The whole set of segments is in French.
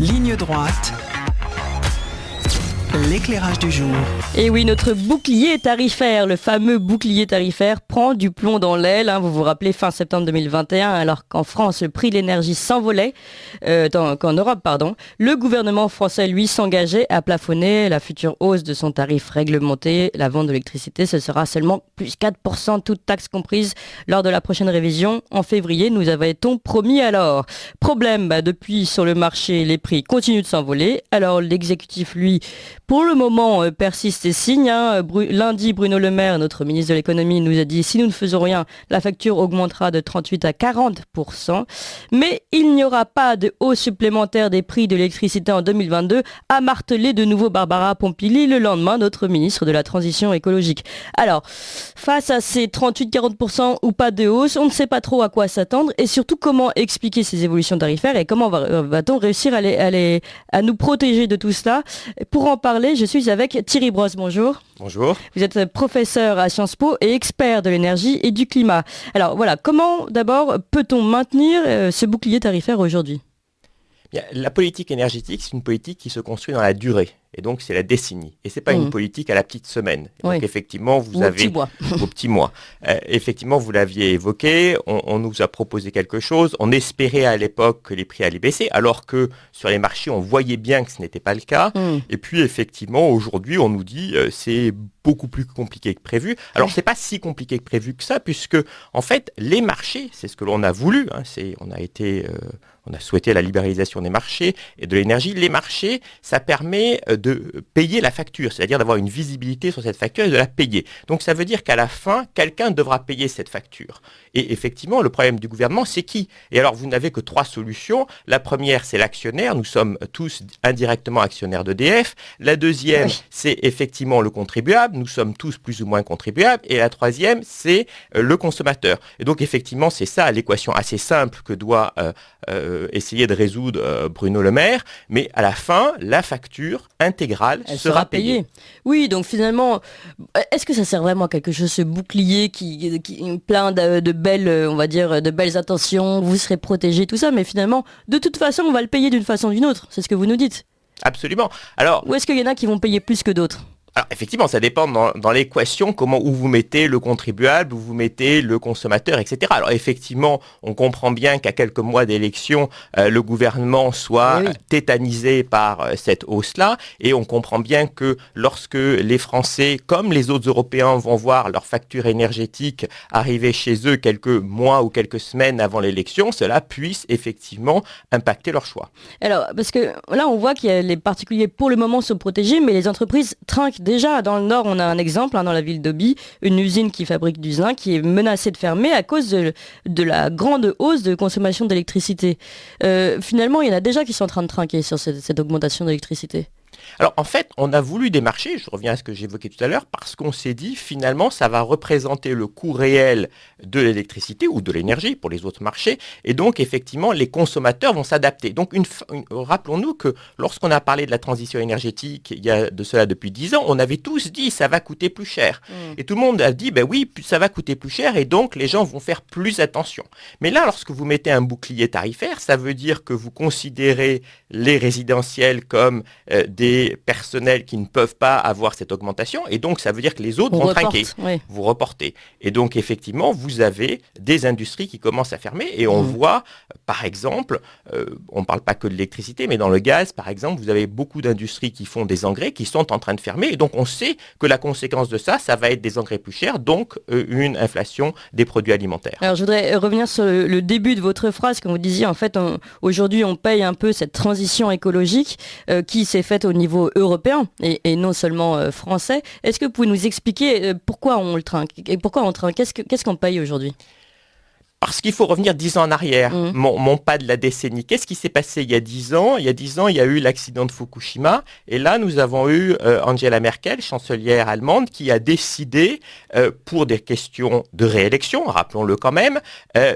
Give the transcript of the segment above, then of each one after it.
Ligne droite. L'éclairage du jour. Et oui, notre bouclier tarifaire, le fameux bouclier tarifaire, prend du plomb dans l'aile. Vous vous rappelez, fin septembre 2021, alors qu'en France, le prix de l'énergie s'envolait, qu'en Europe, le gouvernement français, lui, s'engageait à plafonner la future hausse de son tarif réglementé. La vente de l'électricité, ce sera seulement plus 4%, toutes taxes comprises, lors de la prochaine révision. En février, nous avait-on promis alors. Problème, depuis, sur le marché, les prix continuent de s'envoler. Alors, l'exécutif, lui, pour le moment, persiste et signe. Lundi, Bruno Le Maire, notre ministre de l'économie, nous a dit si nous ne faisons rien, la facture augmentera de 38 à 40%. Mais il n'y aura pas de hausse supplémentaire des prix de l'électricité en 2022, a martelé de nouveau Barbara Pompili le lendemain, notre ministre de la Transition écologique. Alors, face à ces 38-40% ou pas de hausse, on ne sait pas trop à quoi s'attendre et surtout comment expliquer ces évolutions tarifaires et comment va-t-on réussir à nous protéger de tout cela. Pour en parler, je suis avec Thierry Brosse, bonjour. Bonjour. Vous êtes professeur à Sciences Po et expert de l'énergie et du climat. Alors voilà, comment d'abord peut-on maintenir ce bouclier tarifaire aujourd'hui ? Bien, la politique énergétique, c'est une politique qui se construit dans la durée. Et donc, c'est la décennie. Et ce n'est pas une politique à la petite semaine. Et donc, effectivement, vous avez... Au petit mois. Effectivement, vous l'aviez évoqué, on nous a proposé quelque chose. On espérait à l'époque que les prix allaient baisser, alors que sur les marchés, on voyait bien que ce n'était pas le cas. Et puis, effectivement, aujourd'hui, on nous dit c'est beaucoup plus compliqué que prévu. Alors, c'est pas si compliqué que prévu que ça, puisque, en fait, les marchés, c'est ce que l'on a voulu. On a souhaité la libéralisation des marchés et de l'énergie. Les marchés, ça permet de payer la facture, c'est-à-dire d'avoir une visibilité sur cette facture et de la payer. Donc ça veut dire qu'à la fin, quelqu'un devra payer cette facture. Et effectivement, le problème du gouvernement, c'est qui ? Et alors, vous n'avez que 3 solutions. La première, c'est l'actionnaire. Nous sommes tous indirectement actionnaires d'EDF. La deuxième, c'est effectivement le contribuable. Nous sommes tous plus ou moins contribuables. Et la troisième, c'est le consommateur. Et donc, effectivement, c'est ça l'équation assez simple que doit essayer de résoudre Bruno Le Maire. Mais à la fin, la facture intégrale sera payée. Oui, donc finalement, est-ce que ça sert vraiment à quelque chose, ce bouclier qui plein de belles, on va dire, de belles intentions, vous serez protégé, tout ça, mais finalement, de toute façon, on va le payer d'une façon ou d'une autre, c'est ce que vous nous dites. Absolument. Alors, ou est-ce qu'il y en a qui vont payer plus que d'autres ? Alors effectivement, ça dépend dans l'équation où vous mettez le contribuable, où vous mettez le consommateur, etc. Alors effectivement, on comprend bien qu'à quelques mois d'élection, le gouvernement soit tétanisé par cette hausse-là, et on comprend bien que lorsque les Français, comme les autres Européens, vont voir leur facture énergétique arriver chez eux quelques mois ou quelques semaines avant l'élection, cela puisse effectivement impacter leur choix. Alors, parce que là, on voit qu'il y a les particuliers pour le moment sont protégés, mais les entreprises trinquent. Déjà, dans le Nord, on a un exemple, dans la ville d'Oby, une usine qui fabrique du zinc qui est menacée de fermer à cause de la grande hausse de consommation d'électricité. Finalement, il y en a déjà qui sont en train de trinquer sur cette augmentation d'électricité. Alors en fait, on a voulu des marchés, je reviens à ce que j'évoquais tout à l'heure, parce qu'on s'est dit finalement ça va représenter le coût réel de l'électricité ou de l'énergie pour les autres marchés, et donc effectivement les consommateurs vont s'adapter. Donc rappelons-nous que lorsqu'on a parlé de la transition énergétique il y a de cela depuis 10 ans, on avait tous dit ça va coûter plus cher. Et tout le monde a dit oui, ça va coûter plus cher et donc les gens vont faire plus attention. Mais là, lorsque vous mettez un bouclier tarifaire, ça veut dire que vous considérez les résidentiels comme des personnels qui ne peuvent pas avoir cette augmentation, et donc ça veut dire que les autres vont trinquer, vous reportez. Et donc effectivement, vous avez des industries qui commencent à fermer, et on voit, par exemple, on ne parle pas que de l'électricité, mais dans le gaz, par exemple, vous avez beaucoup d'industries qui font des engrais qui sont en train de fermer, et donc on sait que la conséquence de ça va être des engrais plus chers, donc une inflation des produits alimentaires. Alors je voudrais revenir sur le début de votre phrase, quand vous disiez, en fait, aujourd'hui on paye un peu cette transition écologique qui s'est faite au niveau européen et non seulement français. Est-ce que vous pouvez nous expliquer pourquoi on le trinque et pourquoi on trinque ? Qu'est-ce qu'on paye aujourd'hui ? Parce qu'il faut revenir 10 ans en arrière, mon pas de la décennie. Qu'est-ce qui s'est passé il y a 10 ans ? Il y a 10 ans, il y a eu l'accident de Fukushima. Et là, nous avons eu Angela Merkel, chancelière allemande, qui a décidé, pour des questions de réélection, rappelons-le quand même,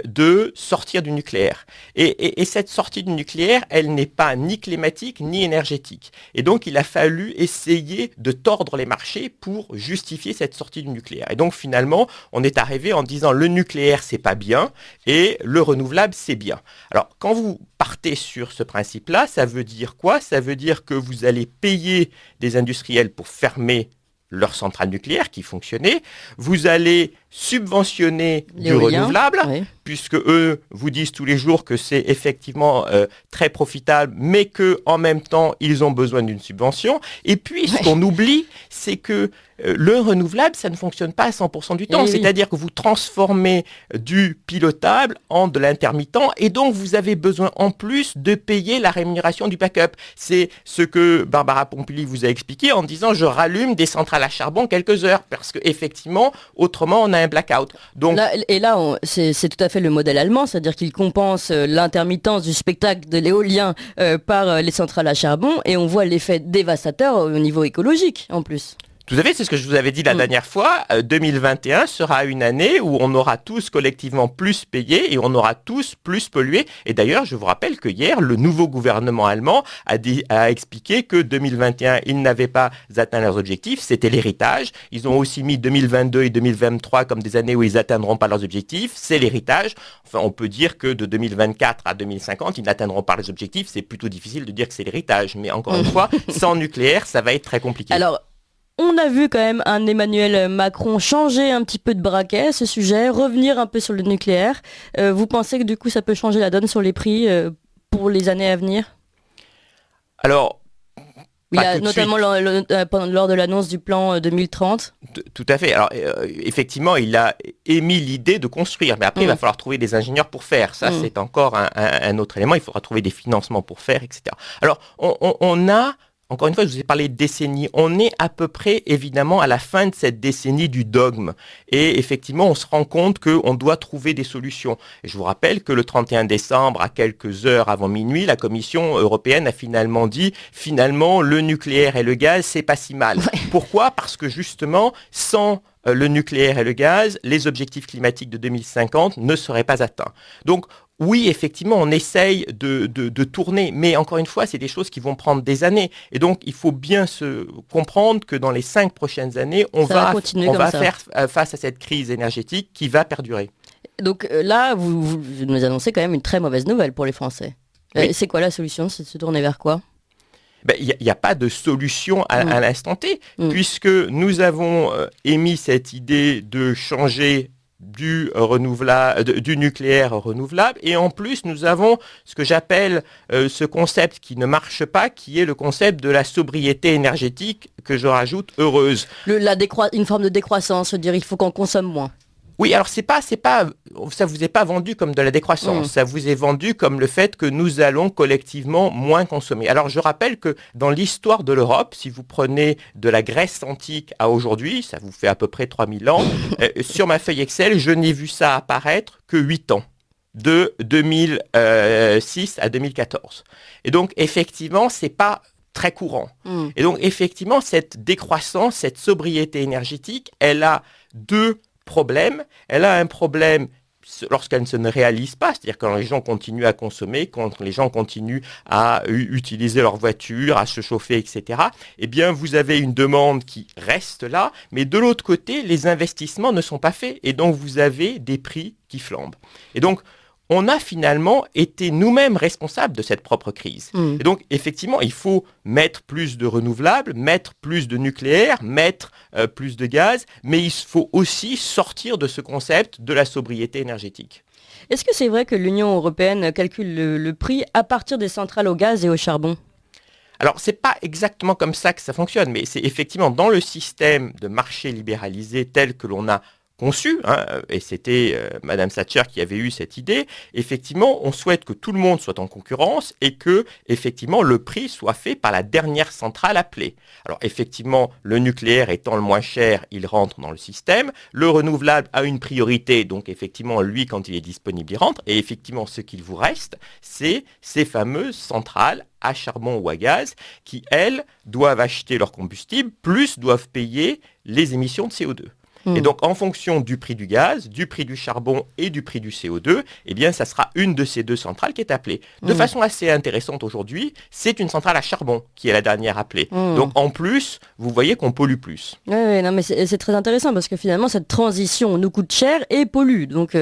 de sortir du nucléaire. Et cette sortie du nucléaire, elle n'est pas ni climatique ni énergétique. Et donc, il a fallu essayer de tordre les marchés pour justifier cette sortie du nucléaire. Et donc, finalement, on est arrivé en disant le nucléaire, c'est pas bien. et le renouvelable, c'est bien. Alors, quand vous partez sur ce principe-là, ça veut dire quoi? Ça veut dire que vous allez payer des industriels pour fermer leurs centrales nucléaires qui fonctionnaient, vous allez subventionner du renouvelable, oui, puisque eux vous disent tous les jours que c'est effectivement très profitable, mais qu'en même temps, ils ont besoin d'une subvention. Et puis, ce qu'on oublie, c'est que le renouvelable, ça ne fonctionne pas à 100% du temps. C'est-à-dire que vous transformez du pilotable en de l'intermittent, et donc vous avez besoin en plus de payer la rémunération du backup. C'est ce que Barbara Pompili vous a expliqué en disant « je rallume des centrales à charbon quelques heures », parce qu'effectivement, autrement, on a un blackout. Donc, c'est tout à fait le modèle allemand, c'est-à-dire qu'il compense l'intermittence du spectacle de l'éolien par les centrales à charbon, et on voit l'effet dévastateur au niveau écologique en plus. Tout à fait, c'est ce que je vous avais dit la dernière fois. 2021 sera une année où on aura tous collectivement plus payé et on aura tous plus pollué. Et d'ailleurs, je vous rappelle que hier, le nouveau gouvernement allemand a expliqué que 2021, ils n'avaient pas atteint leurs objectifs. C'était l'héritage. Ils ont aussi mis 2022 et 2023 comme des années où ils n'atteindront pas leurs objectifs. C'est l'héritage. Enfin, on peut dire que de 2024 à 2050, ils n'atteindront pas leurs objectifs. C'est plutôt difficile de dire que c'est l'héritage. Mais encore une fois, sans nucléaire, ça va être très compliqué. Alors, on a vu quand même un Emmanuel Macron changer un petit peu de braquet à ce sujet, revenir un peu sur le nucléaire. Vous pensez que du coup ça peut changer la donne sur les prix pour les années à venir? Alors, notamment lors de l'annonce du plan 2030. Tout à fait. Alors, effectivement, il a émis l'idée de construire, mais après, il va falloir trouver des ingénieurs pour faire. Ça, c'est encore un autre élément. Il faudra trouver des financements pour faire, etc. Alors, on a... Encore une fois, je vous ai parlé de décennie. On est à peu près, évidemment, à la fin de cette décennie du dogme. Et effectivement, on se rend compte qu'on doit trouver des solutions. Et je vous rappelle que le 31 décembre, à quelques heures avant minuit, la Commission européenne a finalement dit, le nucléaire et le gaz, c'est pas si mal. Ouais. Pourquoi? Parce que justement, sans le nucléaire et le gaz, les objectifs climatiques de 2050 ne seraient pas atteints. Donc, oui, effectivement, on essaye de tourner, mais encore une fois, c'est des choses qui vont prendre des années. Et donc, il faut bien se comprendre que dans les 5 prochaines années, on va faire face à cette crise énergétique qui va perdurer. Donc là, vous nous annoncez quand même une très mauvaise nouvelle pour les Français. Oui. C'est quoi la solution? C'est de se tourner vers quoi? Il n'y a pas de solution à l'instant T, puisque nous avons émis cette idée de changer du nucléaire renouvelable, et en plus nous avons ce que j'appelle ce concept qui ne marche pas, qui est le concept de la sobriété énergétique, que je rajoute heureuse. Une forme de décroissance, c'est-à-dire il faut qu'on consomme moins. Oui, alors ça vous est pas vendu comme de la décroissance, ça vous est vendu comme le fait que nous allons collectivement moins consommer. Alors je rappelle que dans l'histoire de l'Europe, si vous prenez de la Grèce antique à aujourd'hui, ça vous fait à peu près 3000 ans, sur ma feuille Excel, je n'ai vu ça apparaître que 8 ans, de 2006 à 2014. Et donc effectivement, c'est pas très courant. Et donc effectivement, cette décroissance, cette sobriété énergétique, elle a deux problème. Elle a un problème lorsqu'elle ne se réalise pas, c'est-à-dire quand les gens continuent à consommer, quand les gens continuent à utiliser leur voiture, à se chauffer, etc. Eh bien, vous avez une demande qui reste là, mais de l'autre côté, les investissements ne sont pas faits, et donc vous avez des prix qui flambent. Et donc, on a finalement été nous-mêmes responsables de cette propre crise. Et donc, effectivement, il faut mettre plus de renouvelables, mettre plus de nucléaire, mettre plus de gaz, mais il faut aussi sortir de ce concept de la sobriété énergétique. Est-ce que c'est vrai que l'Union européenne calcule le prix à partir des centrales au gaz et au charbon ? Alors, c'est pas exactement comme ça que ça fonctionne, mais c'est effectivement dans le système de marché libéralisé tel que l'on a conçu, et c'était Madame Thatcher qui avait eu cette idée. Effectivement, on souhaite que tout le monde soit en concurrence et que, effectivement, le prix soit fait par la dernière centrale appelée. Alors, effectivement, le nucléaire étant le moins cher, il rentre dans le système. Le renouvelable a une priorité, donc effectivement, lui, quand il est disponible, il rentre. Et effectivement, ce qu'il vous reste, c'est ces fameuses centrales à charbon ou à gaz qui, elles, doivent acheter leur combustible, plus doivent payer les émissions de CO2. Et donc, en fonction du prix du gaz, du prix du charbon et du prix du CO2, eh bien, ça sera une de ces deux centrales qui est appelée. De façon assez intéressante aujourd'hui, c'est une centrale à charbon qui est la dernière appelée. Donc, en plus, vous voyez qu'on pollue plus. Oui, non, mais c'est très intéressant parce que finalement, cette transition nous coûte cher et pollue. Donc,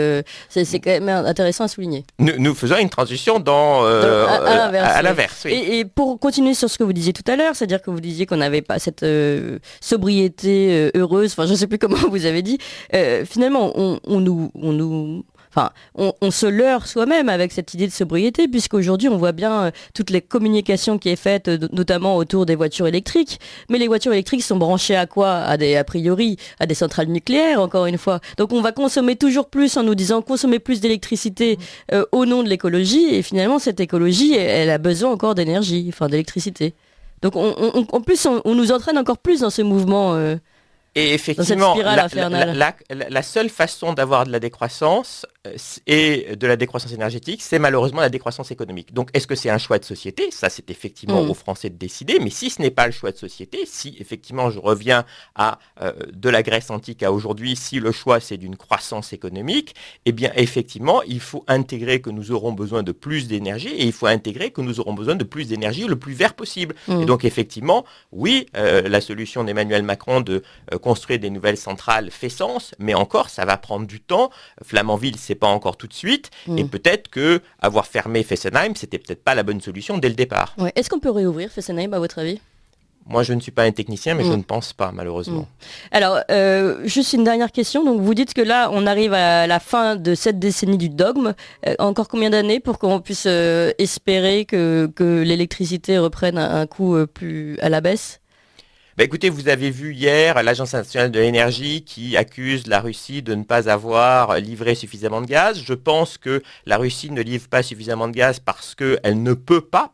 c'est quand même intéressant à souligner. Nous faisons une transition à l'inverse. Oui. Et pour continuer sur ce que vous disiez tout à l'heure, c'est-à-dire que vous disiez qu'on n'avait pas cette sobriété heureuse, enfin je ne sais plus comment vous avez dit, finalement on se leurre soi-même avec cette idée de sobriété, puisqu'aujourd'hui on voit bien toutes les communications qui est faites, notamment autour des voitures électriques. Mais les voitures électriques sont branchées à quoi ? A priori à des centrales nucléaires, encore une fois. Donc on va consommer toujours plus en nous disant consommer plus d'électricité au nom de l'écologie, et finalement cette écologie, elle a besoin encore d'énergie, enfin d'électricité. Donc en plus on nous entraîne encore plus dans ce mouvement. Et effectivement, la seule façon d'avoir de la décroissance et de la décroissance énergétique, c'est malheureusement la décroissance économique. Donc, est-ce que c'est un choix de société ? Ça, c'est effectivement aux Français de décider. Mais si ce n'est pas le choix de société, si effectivement je reviens à de la Grèce antique à aujourd'hui, si le choix c'est d'une croissance économique, eh bien effectivement, il faut intégrer que nous aurons besoin de plus d'énergie et il faut intégrer que nous aurons besoin de plus d'énergie le plus vert possible. Et donc effectivement, oui, la solution d'Emmanuel Macron de construire des nouvelles centrales fait sens, mais encore, ça va prendre du temps. Flamanville, c'est pas encore tout de suite, et peut-être que avoir fermé Fessenheim, c'était peut-être pas la bonne solution dès le départ. Ouais. Est-ce qu'on peut réouvrir Fessenheim, à votre avis ? Moi, je ne suis pas un technicien, mais je ne pense pas, malheureusement. Alors, juste une dernière question. Donc, vous dites que là, on arrive à la fin de cette décennie du dogme. Encore combien d'années pour qu'on puisse espérer que l'électricité reprenne un coup plus à la baisse ? Écoutez, vous avez vu hier l'Agence nationale de l'énergie qui accuse la Russie de ne pas avoir livré suffisamment de gaz. Je pense que la Russie ne livre pas suffisamment de gaz parce qu'elle ne peut pas,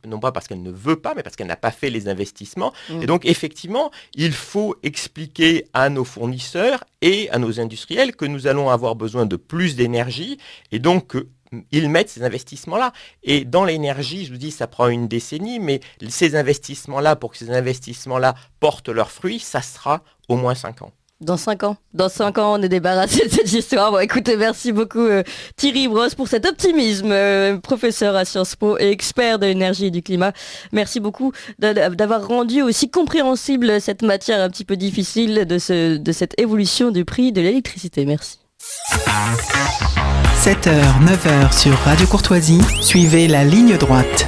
non pas parce qu'elle ne veut pas, mais parce qu'elle n'a pas fait les investissements. Et donc, effectivement, il faut expliquer à nos fournisseurs et à nos industriels que nous allons avoir besoin de plus d'énergie et donc ils mettent ces investissements-là. Et dans l'énergie, je vous dis, ça prend une décennie, mais ces investissements-là, pour que ces investissements-là portent leurs fruits, ça sera au moins 5 ans. Dans 5 ans. Dans 5 ans, on est débarrassé de cette histoire. Bon, écoutez, merci beaucoup Thierry Brosse pour cet optimisme, professeur à Sciences Po et expert de l'énergie et du climat. Merci beaucoup d'avoir rendu aussi compréhensible cette matière un petit peu difficile de cette évolution du prix de l'électricité. Merci. 7h, 9h sur Radio Courtoisie, suivez la ligne droite.